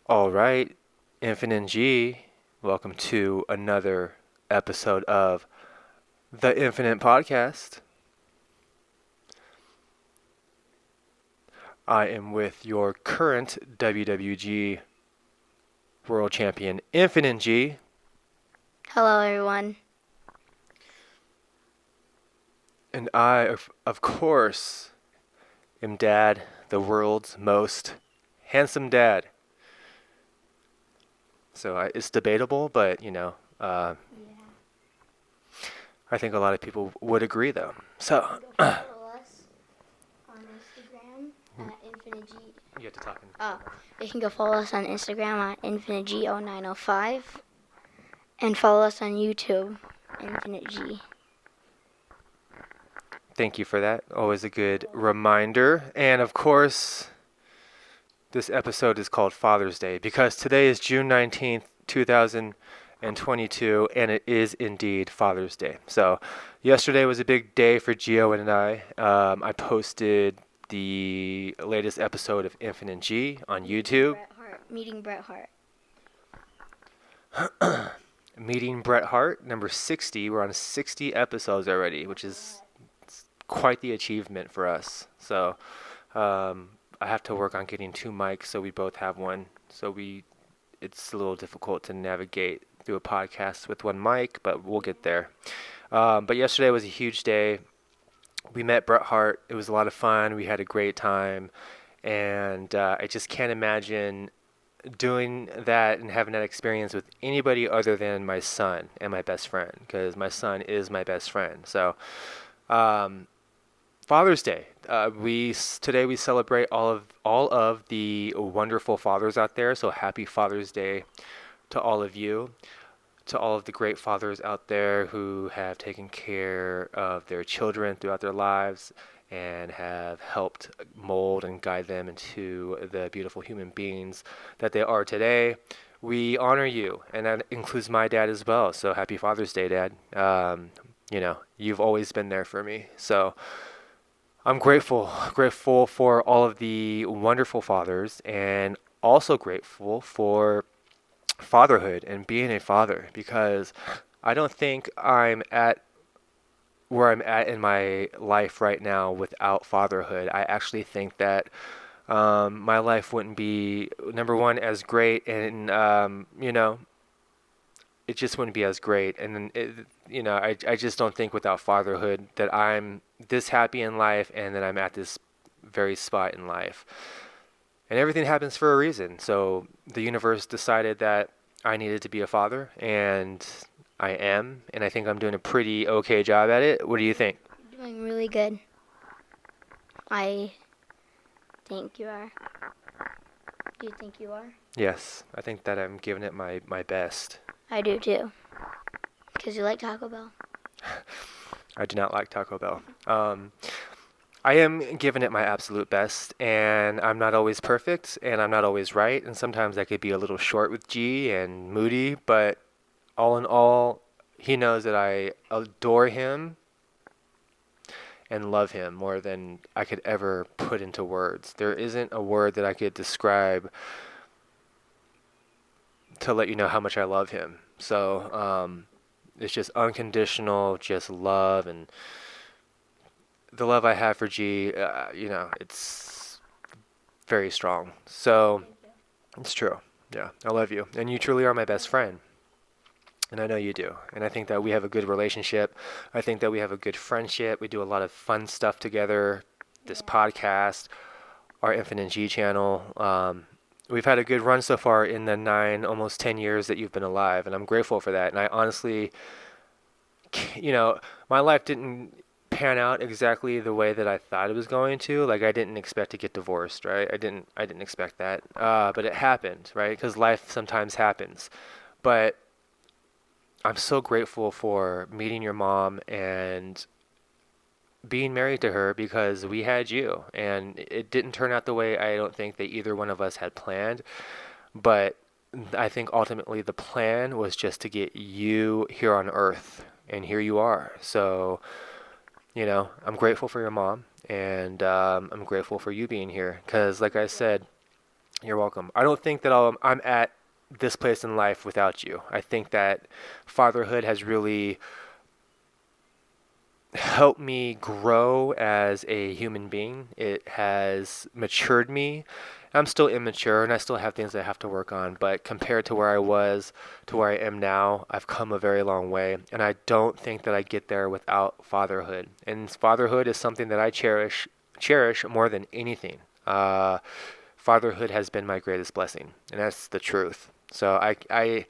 All right, Infinite G, welcome to another episode of the Infinite Podcast. I am with your current WWG World Champion, Infinite G. Hello, everyone. And I, of course, am Dad, the world's most handsome dad. So it's debatable, but uh, I think a lot of people would agree, though. So Go follow us on Instagram at Infinite G. you have to talk. You can go follow us on Instagram at InfiniteG0905 and follow us on YouTube, Infinite G. Thank you for that. Always a good reminder. And of course, this episode is called Father's Day because today is June 19th, 2022, and it is indeed Father's Day. So, yesterday was a big day for Gio and I. I posted the latest episode of Infinite G on YouTube. Meeting Bret Hart. Meeting Bret Hart, number 60. We're on 60 episodes already, which is quite the achievement for us. So, I have to work on getting two mics so we both have one. So it's a little difficult to navigate through a podcast with one mic, but we'll get there. But yesterday was a huge day. We met Bret Hart. It was a lot of fun. We had a great time, and I just can't imagine doing that and having that experience with anybody other than my son and my best friend, because my son is my best friend. So, um, Father's Day. Today we celebrate all of the wonderful fathers out there. So happy Father's Day to all of you, to all of the great fathers out there who have taken care of their children throughout their lives and have helped mold and guide them into the beautiful human beings that they are today. We honor you, and that includes my dad as well. So happy Father's Day, Dad. You've always been there for me. So I'm grateful for all of the wonderful fathers, and also grateful for fatherhood and being a father, because I don't think I'm at where I'm at in my life right now without fatherhood. I actually think that my life wouldn't be, number one, as great, and it just wouldn't be as great. And then, I just don't think without fatherhood that I'm this happy in life and that I'm at this very spot in life. And everything happens for a reason. So the universe decided that I needed to be a father, and I am. And I think I'm doing a pretty okay job at it. What do you think? You're doing really good. I think you are. Do you think you are? Yes, I think that I'm giving it my best. I do too. Because you like Taco Bell. I do not like Taco Bell. I am giving it my absolute best, and I'm not always perfect, and I'm not always right, and sometimes I could be a little short with G and moody, but all in all, he knows that I adore him and love him more than I could ever put into words. There isn't a word that I could describe to let you know how much I love him. So, it's just unconditional, just love, and the love I have for G, it's very strong. So it's true. Yeah, I love you, and you truly are my best friend, and I know you do. And I think that we have a good relationship. I think that we have a good friendship. We do a lot of fun stuff together. This podcast, our Infinite G channel. We've had a good run so far in the 9, almost 10 years that you've been alive, and I'm grateful for that. And I honestly, my life didn't pan out exactly the way that I thought it was going to. Like, I didn't expect to get divorced, right? I didn't expect that. But it happened, right? Because life sometimes happens. But I'm so grateful for meeting your mom and being married to her, because we had you, and it didn't turn out the way I don't think that either one of us had planned. But I think ultimately the plan was just to get you here on earth, and here you are. So, I'm grateful for your mom, and I'm grateful for you being here, because like I said, You're welcome. I don't think that I'm at this place in life without you. I think that fatherhood has really helped me grow as a human being. It has matured me. I'm still immature and I still have things I have to work on, but compared to where I was to where I am now, I've come a very long way. And I don't think that I get there without fatherhood. And fatherhood is something that I cherish more than anything. Fatherhood has been my greatest blessing, and that's the truth. So I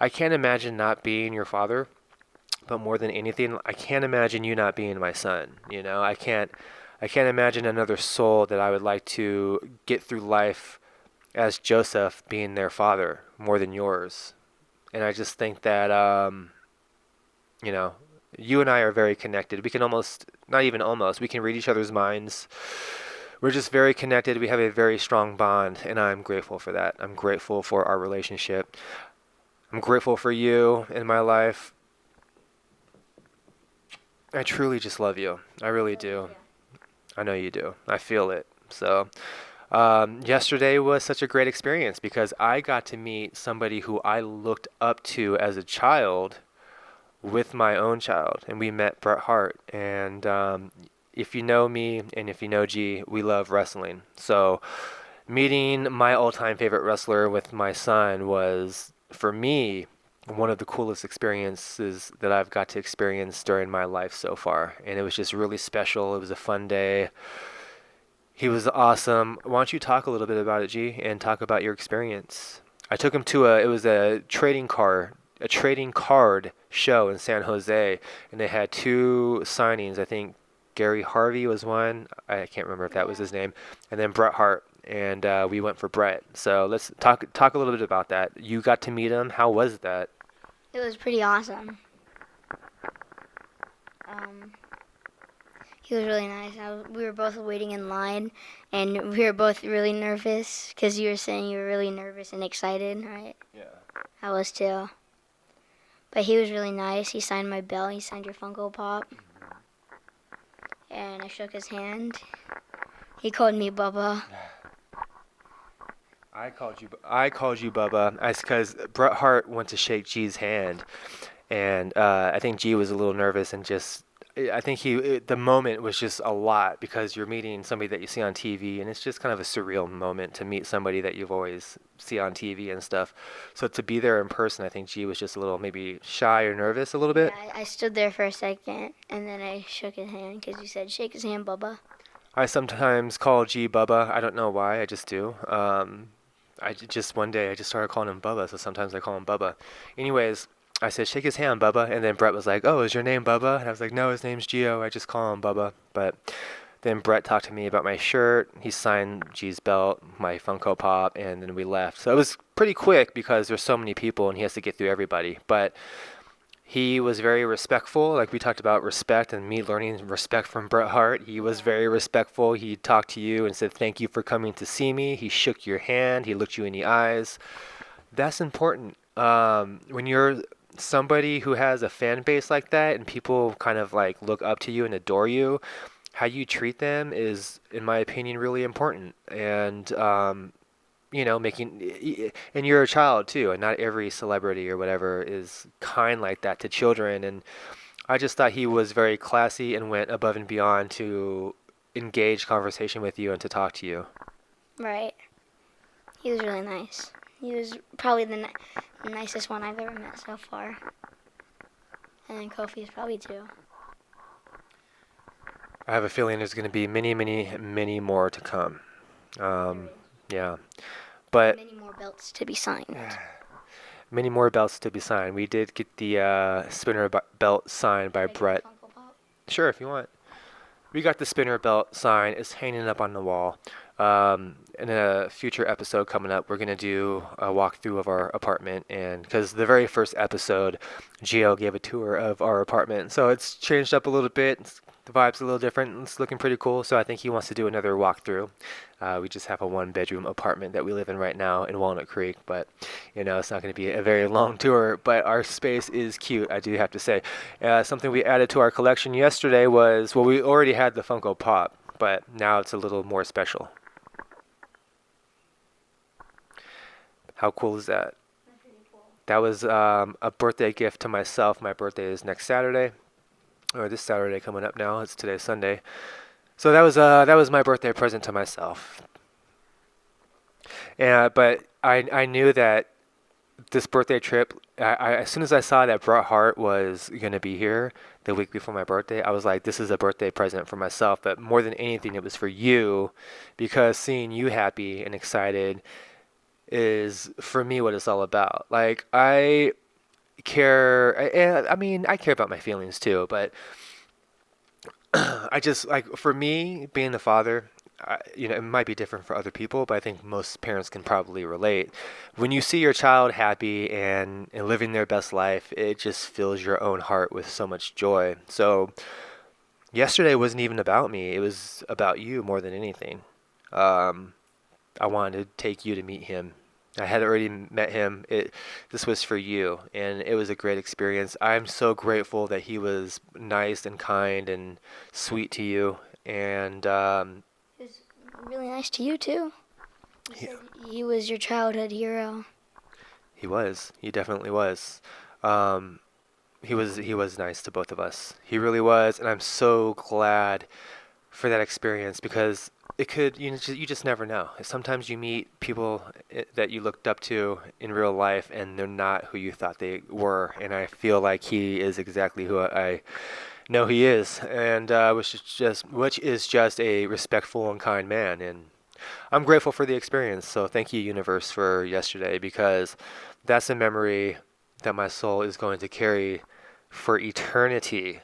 can't imagine not being your father, but more than anything, I can't imagine you not being my son. You know, I can't imagine another soul that I would like to get through life as Joseph being their father more than yours. And I just think that you know, you and I are very connected. We can almost, not even almost, we can read each other's minds. We're just very connected. We have a very strong bond, and I'm grateful for that. I'm grateful for our relationship. I'm grateful for you in my life. I truly just love you. I really do. I know you do. I feel it. So, yesterday was such a great experience because I got to meet somebody who I looked up to as a child with my own child, and we met Bret Hart. And if you know me and if you know G, we love wrestling. So, meeting my all-time favorite wrestler with my son was, for me, one of the coolest experiences that I've got to experience during my life so far. And it was just really special. It was a fun day. He was awesome. Why don't you talk a little bit about it, G, and talk about your experience? I took him to it was a trading card show in San Jose, and they had two signings. I think Gary Harvey was one. I can't remember if that was his name, and then Bret Hart. And we went for Bret. So let's talk a little bit about that. You got to meet him. How was that? It was pretty awesome. Um, he was really nice. We were both waiting in line, and we were both really nervous because you were saying you were really nervous and excited, right? Yeah. I was too. But he was really nice. He signed my belt. He signed your Funko Pop. And I shook his hand. He called me Bubba. I called you Bubba. That's because Bret Hart went to shake G's hand, and I think G was a little nervous and just. I think the moment was just a lot because you're meeting somebody that you see on TV, and it's just kind of a surreal moment to meet somebody that you've always see on TV and stuff. So to be there in person, I think G was just a little maybe shy or nervous a little Yeah, bit. I stood there for a second, and then I shook his hand because you said, shake his hand, Bubba. I sometimes call G Bubba. I don't know why. I just do. Just one day I just started calling him Bubba, so sometimes I call him Bubba. Anyways, I said shake his hand, Bubba, and then Brett was like, "Oh, is your name Bubba?" And I was like, "No, his name's Gio. I just call him Bubba." But then Brett talked to me about my shirt. He signed G's belt, my Funko Pop, and then we left. So it was pretty quick because there's so many people and he has to get through everybody. But he was very respectful. Like we talked about respect and me learning respect from Bret Hart. He was very respectful. He talked to you and said, "Thank you for coming to see me." He shook your hand. He looked you in the eyes. That's important. When you're somebody who has a fan base like that and people kind of like look up to you and adore you, how you treat them is, in my opinion, really important. And and you're a child too, and not every celebrity or whatever is kind like that to children. And I just thought he was very classy and went above and beyond to engage conversation with you and to talk to you. Right. He was really nice. He was probably the nicest one I've ever met so far. And then Kofi's probably too. I have a feeling there's going to be many, many, many more to come. Um, yeah, but Many more belts to be signed. many more belts to be signed. We did get the belt signed by Should I get Brett. a Funko Pop? Sure, if you want. We got the spinner belt sign. It's hanging up on the wall. In a future episode coming up, we're gonna do a walkthrough of our apartment, and because the very first episode, Gio gave a tour of our apartment, so it's changed up a little bit. The vibe's a little different. It's looking pretty cool. So I think he wants to do another walkthrough. We just have a one-bedroom apartment that we live in right now in Walnut Creek, but it's not going to be a very long tour. But our space is cute, I do have to say. Something we added to our collection yesterday was, well, we already had the Funko Pop, but now it's a little more special. How cool is that? That was a birthday gift to myself. My birthday is next Saturday, or this Saturday coming up now. It's today Sunday. So that was my birthday present to myself. But I knew that this birthday trip, as soon as I saw that Bret Hart was gonna be here the week before my birthday, I was like, this is a birthday present for myself. But more than anything, it was for you, because seeing you happy and excited is for me what it's all about. Like I care. I mean, I care about my feelings too, but I just like for me being the father. It might be different for other people, but I think most parents can probably relate. When you see your child happy and living their best life, it just fills your own heart with so much joy. So yesterday wasn't even about me; it was about you more than anything. Um, I wanted to take you to meet him. I had already met him. This was for you, and it was a great experience. I'm so grateful that he was nice and kind and sweet to you, and He was really nice to you too. You he, said he was your childhood hero. he was. He definitely was. Um, he was nice to both of us. He really was, and I'm so glad for that experience because you just never know. Sometimes you meet people that you looked up to in real life and they're not who you thought they were, and I feel like he is exactly who I know he is, and which is just a respectful and kind man, and I'm grateful for the experience. So thank you, universe, for yesterday, because that's a memory that my soul is going to carry for eternity.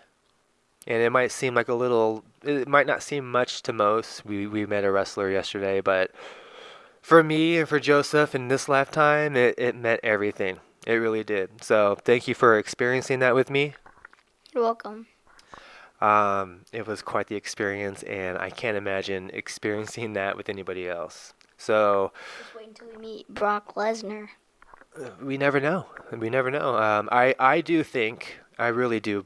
And it might not seem much to most. We met a wrestler yesterday, but for me and for Joseph in this lifetime, it meant everything. It really did. So thank you for experiencing that with me. You're welcome. It was quite the experience, and I can't imagine experiencing that with anybody else. So Just wait until we meet Brock Lesnar. we never know. We never know. I do think, I really do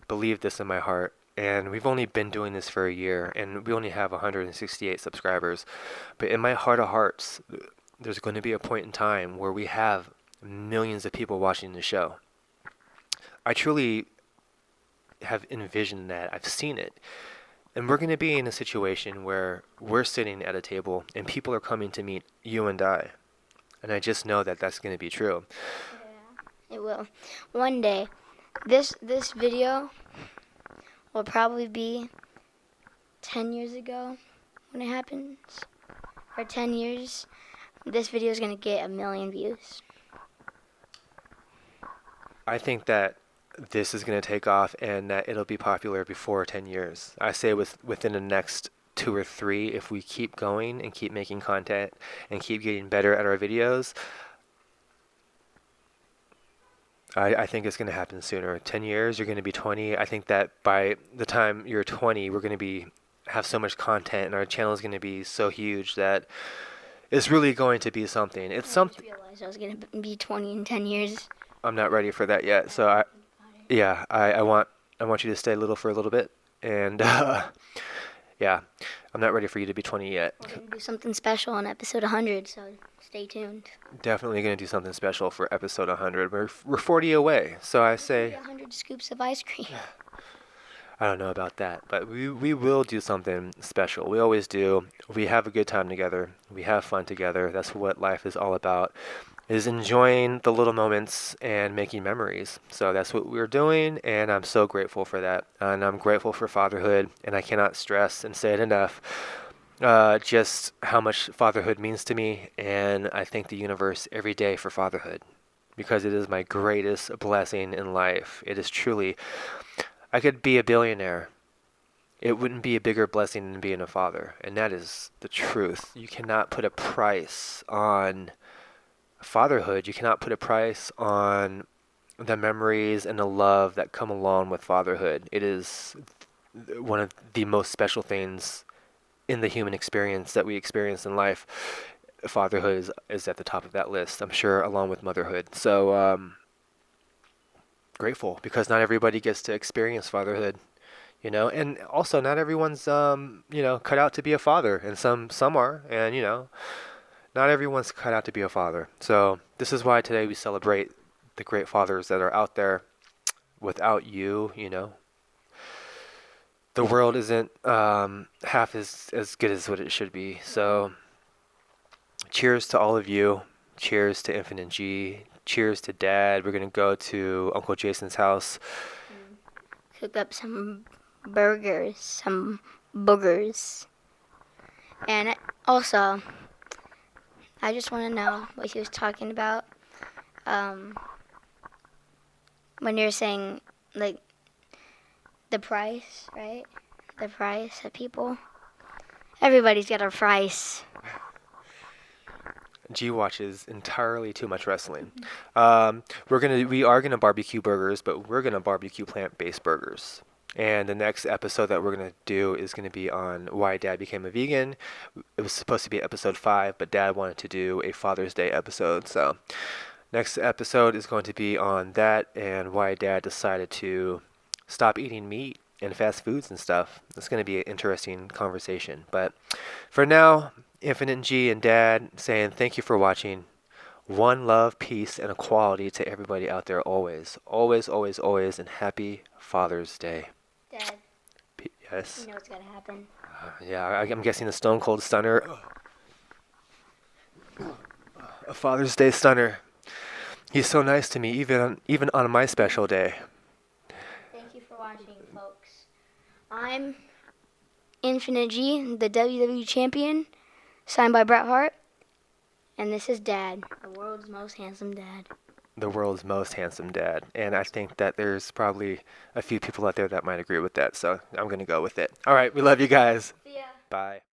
believe this in my heart. And we've only been doing this for a year, and we only have 168 subscribers. But in my heart of hearts, there's going to be a point in time where we have millions of people watching the show. I truly have envisioned that. I've seen it. And we're going to be in a situation where we're sitting at a table and people are coming to meet you and I. And I just know that that's going to be true. Yeah, it will. One day, this video will probably be 10 years ago when it happens. For 10 years, this video is going to get 1 million views. I think that this is going to take off and that it'll be popular before 10 years. I say within the next 2 or 3, if we keep going and keep making content and keep getting better at our videos, I think it's going to happen sooner. 10 years, you're going to be 20. I think that by the time you're 20, we're going to have so much content and our channel is going to be so huge that it's really going to be something. It's I something. just realized I was going to be 20 in 10 years. I'm not ready for that yet. So yeah, I want you to stay for a little bit, and yeah, I'm not ready for you to be 20 yet. We're going to do something special on episode 100, so stay tuned. Definitely going to do something special for episode 100. We're 40 away, so I say 100 scoops of ice cream. I don't know about that, but we will do something special. We always do. We have a good time together. We have fun together. That's what life is all about. Is enjoying the little moments and making memories. So that's what we're doing, and I'm so grateful for that. And I'm grateful for fatherhood, and I cannot stress and say it enough just how much fatherhood means to me. And I thank the universe every day for fatherhood because it is my greatest blessing in life. It is truly, I could be a billionaire. It wouldn't be a bigger blessing than being a father, and that is the truth. You cannot put a price on fatherhood. You cannot put a price on the memories and the love that come along with fatherhood. It is one of the most special things in the human experience that we experience in life. Fatherhood is at the top of that list, I'm sure, along with motherhood. So grateful because not everybody gets to experience fatherhood, and also not everyone's cut out to be a father, and some are, and not everyone's cut out to be a father. So this is why today we celebrate the great fathers that are out there. Without you, the world isn't half as good as what it should be. So cheers to all of you. Cheers to Infinite G. Cheers to Dad. We're gonna go to Uncle Jason's house. Cook up some burgers, some boogers. And also, I just want to know what he was talking about when you're saying, like, the price, right? The price of people. Everybody's got a price. G watches entirely too much wrestling. We are gonna barbecue burgers, but we're gonna barbecue plant-based burgers. And the next episode that we're gonna do is gonna be on why Dad became a vegan. It was supposed to be episode 5, but Dad wanted to do a Father's Day episode. So next episode is going to be on that and why Dad decided to stop eating meat and fast foods and stuff. It's going to be an interesting conversation. But for now, Infinite G and Dad saying thank you for watching. One love, peace, and equality to everybody out there always. Always, always, always, and happy Father's Day. Dad, Yes? you know what's going to happen. Yeah, I'm guessing the Stone Cold Stunner. A Father's Day Stunner. He's so nice to me, even on my special day. Thank you for watching, folks. I'm Infinite G, the WWE Champion, signed by Bret Hart. And this is Dad, the world's most handsome dad. The world's most handsome dad. And I think that there's probably a few people out there that might agree with that. So I'm going to go with it. All right. We love you guys. See ya. Bye.